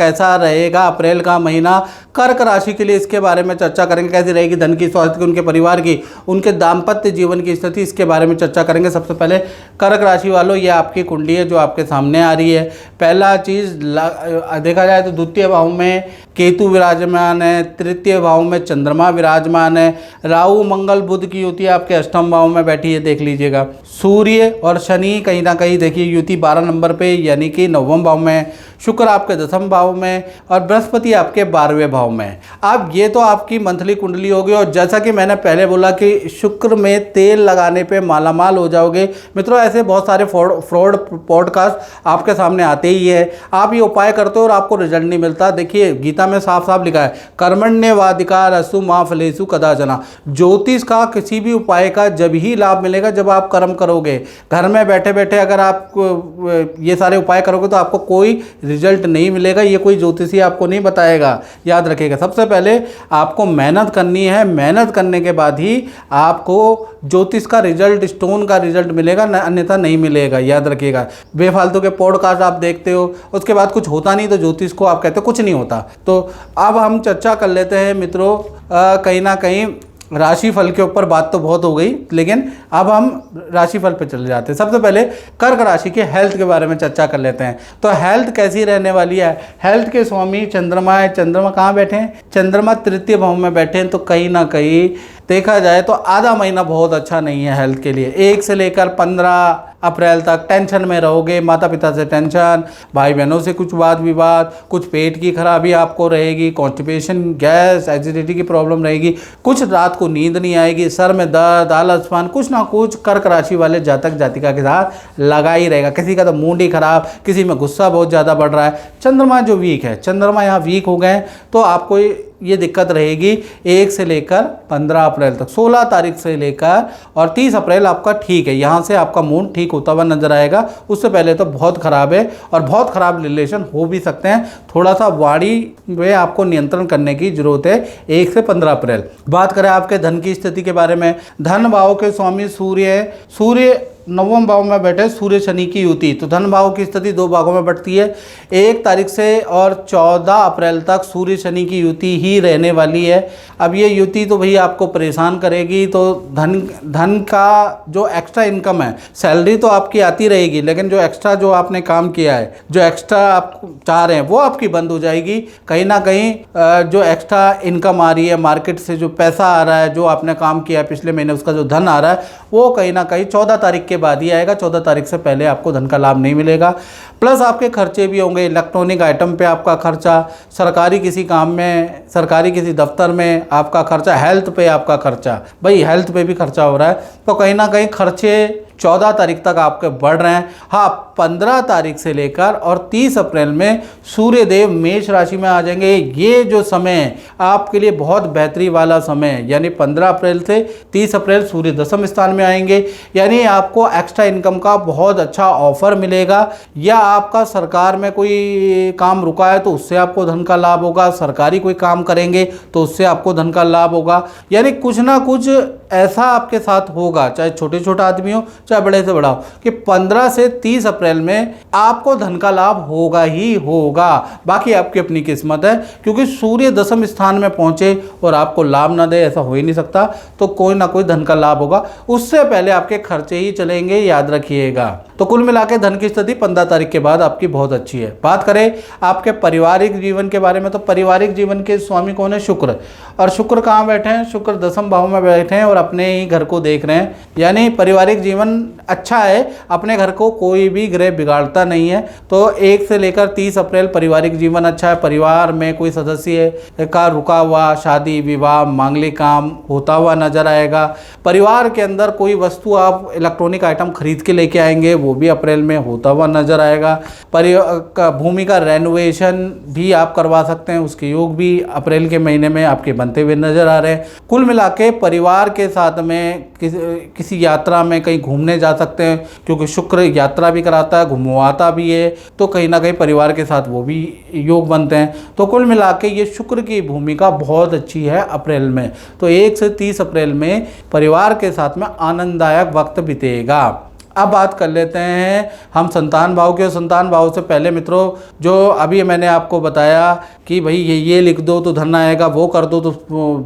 कैसा रहेगा अप्रैल का महीना कर्क राशि के लिए, इसके बारे में चर्चा करेंगे। कैसी रहेगी धन की, स्वास्थ्य की, उनके परिवार की, उनके दाम्पत्य जीवन की स्थिति, इसके बारे में चर्चा करेंगे। सबसे पहले कर्क राशि वालों, ये आपकी कुंडली है जो आपके सामने आ रही है। पहला चीज़ देखा जाए तो द्वितीय भाव में केतु विराजमान है, तृतीय भाव में चंद्रमा विराजमान है, राहु मंगल बुध की युति आपके अष्टम भाव में बैठी है, देख लीजिएगा। सूर्य और शनि कहीं ना कहीं देखिए युति 12 नंबर पे यानी कि 9वें भाव में, शुक्र आपके 10वें भाव में और बृहस्पति आपके 12वें भाव में। अब ये तो आपकी मंथली कुंडली होगी। और जैसा कि मैंने पहले बोला कि शुक्र में तेल लगाने पे मालामाल हो जाओगे। मित्रों, ऐसे बहुत सारे फ्रॉड पॉडकास्ट आपके सामने आते ही है। आप ये उपाय करते हो और आपको रिजल्ट नहीं मिलता। देखिए गीता में साफ साफ लिखा है, कर्मण्येवाधिकारस्तु मा फलेषु कदाचन। ज्योतिष का किसी भी उपाय का जब ही लाभ मिलेगा जब आप कर्म करोगे। घर में बैठे बैठे अगर आप ये सारे उपाय करोगे तो आपको कोई रिजल्ट नहीं मिलेगा। ये कोई ज्योतिषी आपको नहीं बताएगा, याद रखिएगा। सबसे पहले आपको मेहनत करनी है, मेहनत करने के बाद ही आपको ज्योतिष का रिजल्ट, स्टोन का रिजल्ट मिलेगा, अन्यथा नहीं मिलेगा, याद रखिएगा। बेफालतू के पॉडकास्ट आप देखते हो, उसके बाद कुछ होता नहीं तो ज्योतिष को आप कहते हो कुछ नहीं होता। तो अब हम चर्चा कर लेते हैं मित्रों, कहीं ना कहीं राशिफल के ऊपर बात तो बहुत हो गई, लेकिन अब हम राशिफल पे चले जाते हैं। सबसे पहले कर्क राशि के हेल्थ के बारे में चर्चा कर लेते हैं। तो हेल्थ कैसी रहने वाली है? हेल्थ के स्वामी चंद्रमा है। चंद्रमा कहाँ बैठे हैं? चंद्रमा तृतीय भाव में बैठे हैं। तो कहीं ना कहीं देखा जाए तो आधा महीना बहुत अच्छा नहीं है हेल्थ के लिए। 1 से लेकर 15 अप्रैल तक टेंशन में रहोगे। माता पिता से टेंशन, भाई बहनों से कुछ वाद विवाद, कुछ पेट की खराबी आपको रहेगी, कॉन्स्टिपेशन, गैस, एसिडिटी की प्रॉब्लम रहेगी, कुछ रात को नींद नहीं आएगी, सर में दर्द, आलसपन, कुछ ना कुछ कर्क राशि वाले जातक जातिका के साथ लगा ही रहेगा। किसी का तो मूड ही खराब, किसी में गुस्सा बहुत ज़्यादा बढ़ रहा है। चंद्रमा जो वीक है, चंद्रमा यहाँ वीक हो गए तो आपको ये दिक्कत रहेगी 1 से लेकर 15 अप्रैल तक। 16 तारीख से लेकर और 30 अप्रैल आपका ठीक है, यहाँ से आपका मूड ठीक होता हुआ नजर आएगा। उससे पहले तो बहुत ख़राब है और बहुत ख़राब रिलेशन हो भी सकते हैं। थोड़ा सा वाणी में आपको नियंत्रण करने की जरूरत है 1 से 15 अप्रैल। बात करें आपके धन की स्थिति के बारे में, धन भाव के स्वामी सूर्य है। सूर्य 9वें भाव में बैठे, सूर्य शनि की युति। तो धन भाव की स्थिति 2 भागों में बढ़ती है। 1 तारीख से और 14 अप्रैल तक सूर्य शनि की युति ही रहने वाली है। अब ये युति तो भैया आपको परेशान करेगी। तो धन का जो एक्स्ट्रा इनकम है, सैलरी तो आपकी आती रहेगी, लेकिन जो एक्स्ट्रा जो आपने काम किया है, जो एक्स्ट्रा आप चाह रहे हैं वो आपकी बंद हो जाएगी। कहीं ना कहीं जो एक्स्ट्रा इनकम आ रही है मार्केट से, जो पैसा आ रहा है, जो आपने काम किया है पिछले महीने, उसका जो धन आ रहा है वो कहीं ना कहीं 14 तारीख के बाद ही आएगा। 14 तारीख से पहले आपको धन का लाभ नहीं मिलेगा। प्लस आपके खर्चे भी होंगे, इलेक्ट्रॉनिक आइटम पे आपका खर्चा, सरकारी किसी काम में, सरकारी किसी दफ्तर में आपका खर्चा, हेल्थ पे आपका खर्चा, भाई हेल्थ पे भी खर्चा हो रहा है। तो कहीं ना कहीं खर्चे 14 तारीख तक आपके बढ़ रहे हैं। हाँ, 15 तारीख से लेकर और 30 अप्रैल में सूर्य देव मेष राशि में आ जाएंगे। ये जो समय आपके लिए बहुत बेहतरी वाला समय, यानी 15 अप्रैल से 30 अप्रैल सूर्य 10वें स्थान में आएंगे। यानी आपको एक्स्ट्रा इनकम का बहुत अच्छा ऑफर मिलेगा, या आपका सरकार में कोई काम रुका है तो उससे आपको धन का लाभ होगा, सरकारी कोई काम करेंगे तो उससे आपको धन का लाभ होगा। यानी कुछ ना कुछ ऐसा आपके साथ होगा, चाहे छोटे छोटा आदमी हो चाहे बड़े से बड़ा हो, कि 15 से 30 अप्रैल में आपको धन का लाभ होगा ही होगा। बाकी आपकी अपनी किस्मत है, क्योंकि सूर्य 10वें स्थान में पहुंचे और आपको लाभ ना दे, ऐसा हो ही नहीं सकता। तो कोई ना कोई धन का लाभ होगा, उससे पहले आपके खर्चे ही चलेंगे, याद रखिएगा। तो कुल मिला के धन की स्थिति 15 तारीख के बाद आपकी बहुत अच्छी है। बात करें आपके पारिवारिक जीवन के बारे में, तो पारिवारिक जीवन के स्वामी कौन है? शुक्र। और शुक्र कहाँ बैठे हैं? शुक्र 10वें भाव में बैठे हैं और अपने ही घर को देख रहे हैं। यानी पारिवारिक जीवन अच्छा है, अपने घर को कोई भी ग्रह बिगाड़ता नहीं है। तो 1 से लेकर 30 अप्रैल पारिवारिक जीवन अच्छा है। परिवार में कोई सदस्य का रुका हुआ शादी विवाह मांगलिक काम होता हुआ नजर आएगा। परिवार के अंदर कोई वस्तु आप इलेक्ट्रॉनिक आइटम खरीद के लेके आएंगे, वो भी अप्रैल में होता हुआ नजर आएगा। भूमि का रेनोवेशन भी आप करवा सकते हैं, उसके योग भी अप्रैल के महीने में आपके बनते हुए नजर आ रहे हैं। कुल मिला के परिवार के साथ में किसी यात्रा में कहीं घूमने जा सकते हैं, क्योंकि शुक्र यात्रा भी कराता है, घुमवाता भी है। तो कहीं ना कहीं परिवार के साथ वो भी योग बनते हैं। तो कुल मिला के ये शुक्र की भूमिका बहुत अच्छी है अप्रैल में। तो 1 से 30 अप्रैल में परिवार के साथ में आनंददायक वक्त बीतेगा। अब बात कर लेते हैं हम संतान भाव के। संतान भाव से पहले मित्रों, जो अभी मैंने आपको बताया कि भाई ये लिख दो तो धन आएगा, वो कर दो तो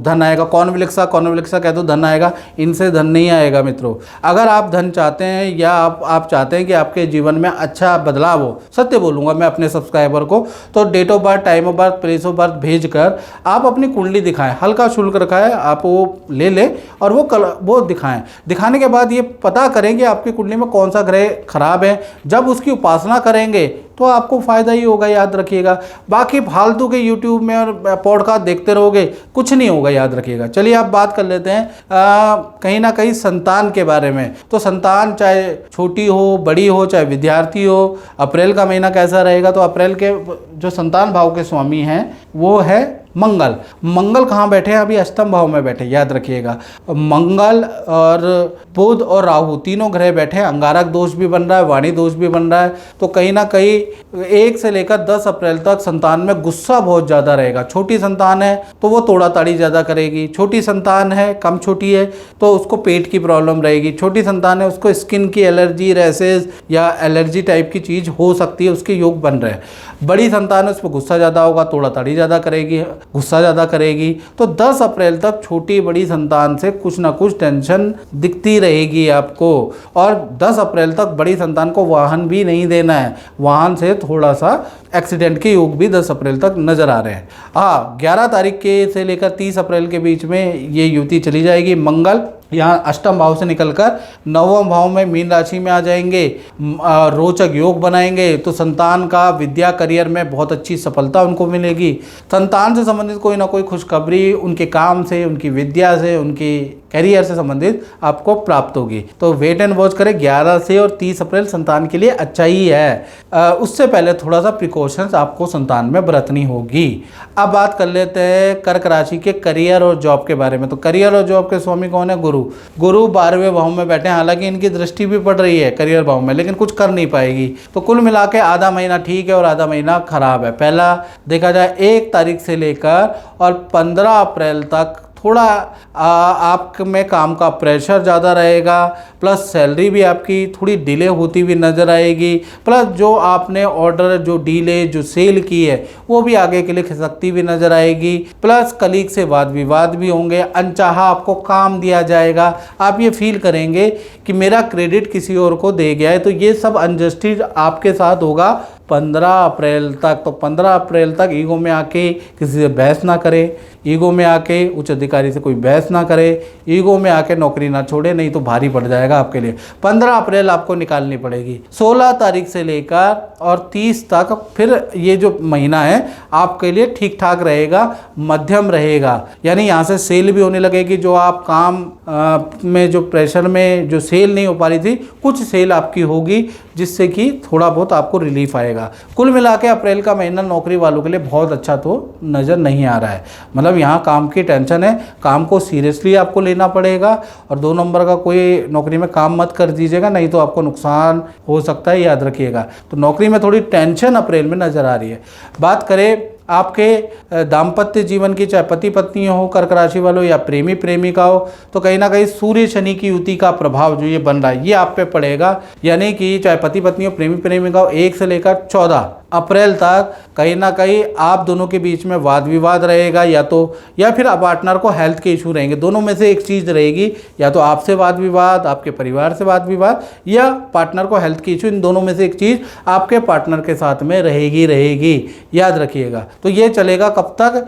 धन आएगा, कॉन्विलिक्सा कह दो धन आएगा, इनसे धन नहीं आएगा मित्रों। अगर आप धन चाहते हैं या आप चाहते हैं कि आपके जीवन में अच्छा बदलाव हो, सत्य बोलूँगा मैं अपने सब्सक्राइबर को, तो date of birth, time of birth, place of birth भेज कर आप अपनी कुंडली दिखाएं। हल्का शुल्क रखा है, आप वो ले लें और वो दिखाएं। दिखाने के बाद ये पता करें कि आपकी कुंडली में कौन सा ग्रह खराब है। जब उसकी उपासना करेंगे तो आपको फ़ायदा ही होगा, याद रखिएगा। बाकी फालतू के यूट्यूब में और पॉडकास्ट देखते रहोगे, कुछ नहीं होगा, याद रखिएगा। चलिए आप बात कर लेते हैं कहीं ना कहीं संतान के बारे में। तो संतान चाहे छोटी हो, बड़ी हो, चाहे विद्यार्थी हो, अप्रैल का महीना कैसा रहेगा? तो अप्रैल के जो संतान भाव के स्वामी हैं वो है मंगल। मंगल कहाँ बैठे हैं? अभी अष्टम भाव में बैठे, याद रखिएगा। मंगल और बुध और राहु तीनों ग्रह बैठे हैं। अंगारक दोष भी बन रहा है, वाणी दोष भी बन रहा है। तो कहीं ना कहीं 1 से लेकर 10 अप्रैल तक संतान में गुस्सा बहुत ज़्यादा रहेगा। छोटी संतान है तो वो तोड़ा ताड़ी ज़्यादा करेगी। छोटी संतान है, कम छोटी है, तो उसको पेट की प्रॉब्लम रहेगी। छोटी संतान है, उसको स्किन की एलर्जी, रैसेस या एलर्जी टाइप की चीज़ हो सकती है, उसके योग बन रहे हैं। बड़ी संतान है, उस पर गुस्सा ज़्यादा होगा, तोड़ा ताड़ी ज़्यादा करेगी, गुस्सा ज़्यादा करेगी। तो 10 अप्रैल तक छोटी बड़ी संतान से कुछ ना कुछ टेंशन दिखती रहेगी आपको। और 10 अप्रैल तक बड़ी संतान को वाहन भी नहीं देना है। वाहन से थोड़ा सा एक्सीडेंट के योग भी 10 अप्रैल तक नज़र आ रहे हैं। हाँ, 11 तारीख के से लेकर 30 अप्रैल के बीच में ये युति चली जाएगी। मंगल यहाँ अष्टम भाव से निकलकर 9वें भाव में मीन राशि में आ जाएंगे, रोचक योग बनाएंगे। तो संतान का विद्या करियर में बहुत अच्छी सफलता उनको मिलेगी। संतान से संबंधित कोई ना कोई खुशखबरी उनके काम से, उनकी विद्या से, उनकी करियर से संबंधित आपको प्राप्त होगी। तो वेट एंड वॉच करें। 11 से और 30 अप्रैल संतान के लिए अच्छा ही है। उससे पहले थोड़ा सा प्रिकॉशंस आपको संतान में बरतनी होगी। अब बात कर लेते हैं कर्क राशि के करियर और जॉब के बारे में। तो करियर और जॉब के स्वामी कौन है? गुरु। गुरु 12वें भाव में बैठे हैं। हालांकि इनकी दृष्टि भी पड़ रही है करियर भाव में, लेकिन कुछ कर नहीं पाएगी। तो कुल मिला के आधा महीना ठीक है और आधा महीना खराब है। पहला देखा जाए 1 तारीख से लेकर और 15 अप्रैल तक थोड़ा आप में काम का प्रेशर ज़्यादा रहेगा, प्लस सैलरी भी आपकी थोड़ी डिले होती हुई नज़र आएगी, प्लस जो आपने ऑर्डर जो डीले जो सेल की है वो भी आगे के लिए खिसकती हुई नज़र आएगी, प्लस कलीग से वाद विवाद भी होंगे, अनचाहा आपको काम दिया जाएगा, आप ये फील करेंगे कि मेरा क्रेडिट किसी और को दे गया है। तो ये सब अनजस्टिस आपके साथ होगा 15 अप्रैल तक। तो 15 अप्रैल तक ईगो में आके किसी से बहस ना करे, ईगो में आके उच्च अधिकारी से कोई बहस ना करे, ईगो में आके नौकरी ना छोड़े, नहीं तो भारी पड़ जाएगा आपके लिए। 15 अप्रैल आपको निकालनी पड़ेगी। 16 तारीख से लेकर और 30 तक फिर ये जो महीना है आपके लिए ठीक ठाक रहेगा, मध्यम रहेगा। यानी यहाँ से सेल भी होने लगेगी। जो आप काम में जो प्रेशर में जो सेल नहीं हो पा रही थी, कुछ सेल आपकी होगी, जिससे कि थोड़ा बहुत आपको रिलीफ आएगा। कुल मिला के अप्रैल का महीना नौकरी वालों के लिए बहुत अच्छा तो नज़र नहीं आ रहा है। मतलब यहाँ काम की टेंशन है, काम को सीरियसली आपको लेना पड़ेगा और 2 नंबर का कोई नौकरी में काम मत कर दीजिएगा, नहीं तो आपको नुकसान हो सकता है, याद रखिएगा। तो नौकरी में थोड़ी टेंशन अप्रैल में नज़र आ रही है। बात करें आपके दाम्पत्य जीवन की, चाहे पति पत्नी हो कर्क राशि वालों या प्रेमी प्रेमिका हो, तो कहीं ना कहीं सूर्य शनि की युति का प्रभाव जो ये बन रहा है ये आप पे पड़ेगा। यानी कि चाहे पति पत्नी हो, प्रेमी प्रेमिका हो, 1 से लेकर 14 अप्रैल तक कहीं ना कहीं आप दोनों के बीच में वाद विवाद रहेगा, या फिर पार्टनर को हेल्थ के इशू रहेंगे। दोनों में से एक चीज़ रहेगी, या तो आपसे वाद विवाद, आपके परिवार से वाद विवाद, या पार्टनर को हेल्थ की इशू। इन दोनों में से एक चीज़ आपके पार्टनर के साथ में रहेगी, याद रखिएगा। तो ये चलेगा कब तक?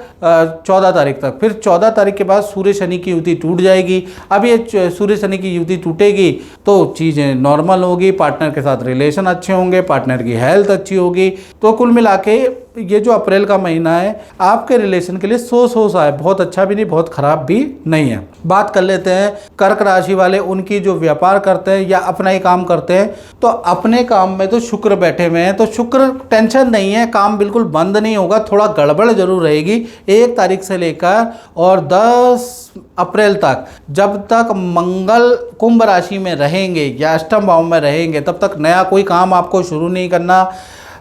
14 तारीख तक। फिर 14 तारीख के बाद सूर्य शनि की युति टूट जाएगी। अब ये सूर्य शनि की युति टूटेगी तो चीज़ें नॉर्मल होगी, पार्टनर के साथ रिलेशन अच्छे होंगे, पार्टनर की हेल्थ अच्छी होगी। तो कुल मिला के ये जो अप्रैल का महीना है आपके रिलेशन के लिए सो सा है, बहुत अच्छा भी नहीं, बहुत खराब भी नहीं है। बात कर लेते हैं कर्क राशि वाले, उनकी जो व्यापार करते हैं या अपना ही काम करते हैं, तो अपने काम में तो शुक्र बैठे हुए हैं, तो शुक्र टेंशन नहीं है, काम बिल्कुल बंद नहीं होगा, थोड़ा गड़बड़ जरूर रहेगी 1 तारीख से लेकर और 10 अप्रैल तक। जब तक मंगल कुंभ राशि में रहेंगे या अष्टम भाव में रहेंगे, तब तक नया कोई काम आपको शुरू नहीं करना।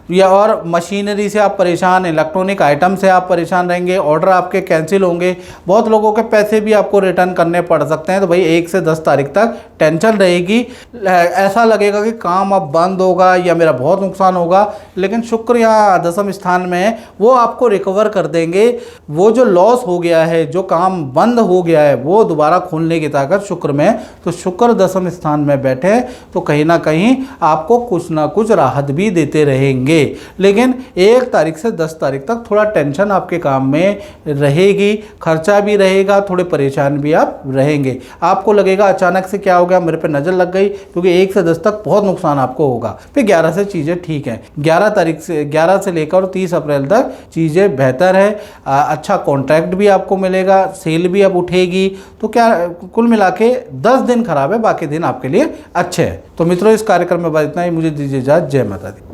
या और मशीनरी से आप परेशान, इलेक्ट्रॉनिक आइटम से आप परेशान रहेंगे, ऑर्डर आपके कैंसिल होंगे, बहुत लोगों के पैसे भी आपको रिटर्न करने पड़ सकते हैं। तो भाई 1 से 10 तारीख तक टेंशन रहेगी, ऐसा लगेगा कि काम अब बंद होगा या मेरा बहुत नुकसान होगा। लेकिन शुक्र यहाँ दशम स्थान में है, वो आपको रिकवर कर देंगे। वो जो लॉस हो गया है, जो काम बंद हो गया है, वो दोबारा खोलने की ताकत शुक्र में है। तो शुक्र दशम स्थान में बैठे तो कहीं ना कहीं आपको कुछ ना कुछ राहत भी देते रहेंगे। लेकिन 1 तारीख से 10 तारीख तक थोड़ा टेंशन आपके काम में रहेगी, खर्चा भी रहेगा, थोड़े परेशान भी आप रहेंगे। आपको लगेगा अचानक से क्या हो गया, मेरे पे नज़र लग गई, क्योंकि 1 से 10 तक बहुत नुकसान आपको होगा। फिर 11 से चीज़ें ठीक हैं। 11 से लेकर 30 अप्रैल तक चीज़ें बेहतर है। अच्छा कॉन्ट्रैक्ट भी आपको मिलेगा, सेल भी अब उठेगी। तो क्या कुल मिला के 10 दिन खराब है, बाकी दिन आपके लिए अच्छे हैं। तो मित्रों, इस कार्यक्रम में बस इतना ही। मुझे दीजिए इजाज़त। जय माता दी।